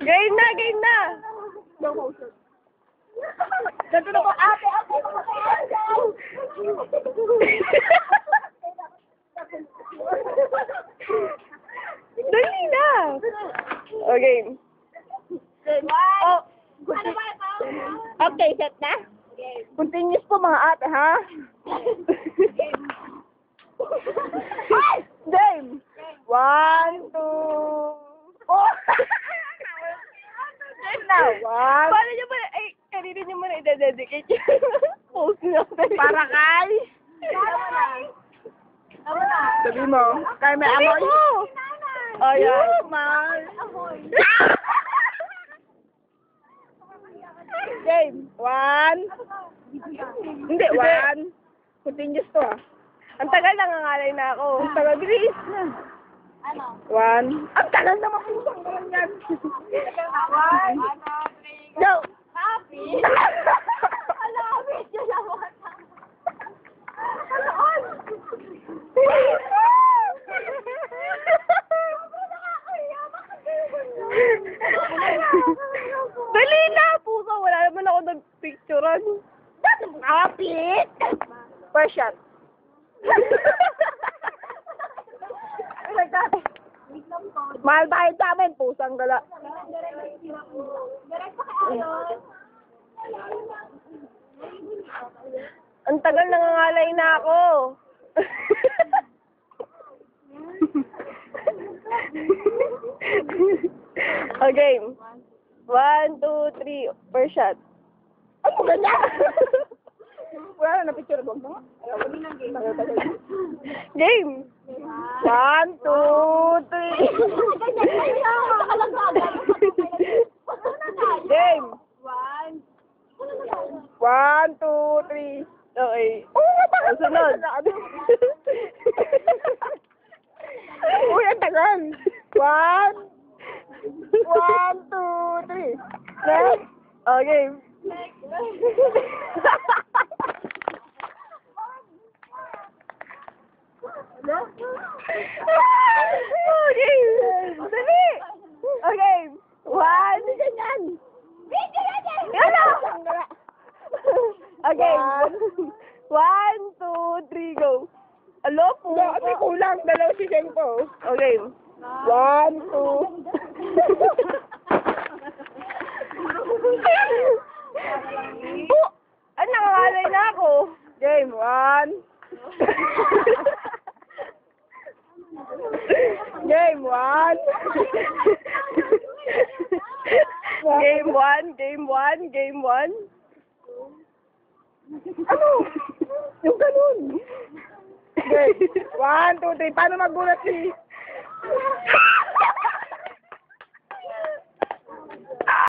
Game na, game na! Slow motion. Ganito na po, ate. Dali na! Okay. Oh. Okay, set na? Continuous po mga ate, ha? Game! 1, 2... Oh! Game na! 1... Paano nyo ba, ay, kanina nyo muna i-dedicate yung post nyo. Para kay... Sabi mo, kay may amoy. Oh, yeah. Man. Game. 1. Hindi, 1. Continuous to, ah. Ang tagal nangangalay na ako. Ang tagal, bilis na. Ano? 1. Ang tagal naman pusang ko lang yan. 1, 2, 3, Go! Happy? Ala, video naman. Dali na, puso. Wala naman ako nagpicturean. Kapit! First shot. Mahal tayo sa amin, pusang gala. Direct pa kay Ayon. Ang tagal nangangalay na ako. Okay. 1, 2, 3. First shot. Ano ganyan? Wala na picture doon mo. Game. 1, 2, 3. Game. 1, 2, 3. Okay. Oh, bakit Sunod. Uy, ang tagal. 1, 2, 3. Next. Okay. Okay. Dali. Okay. 1. Ganyan. Ano? Okay. 1, 2, 3, go. Alo po. No, kasi kulang. Dalaw si Senko. Okay. 1, 2. Oh! Ay, nangangalay na ako. Game 1. Game 1. Game 1, game 1, game 1. Ano? Yung ganun. Okay. 1, 2, 3. Paano magbulat si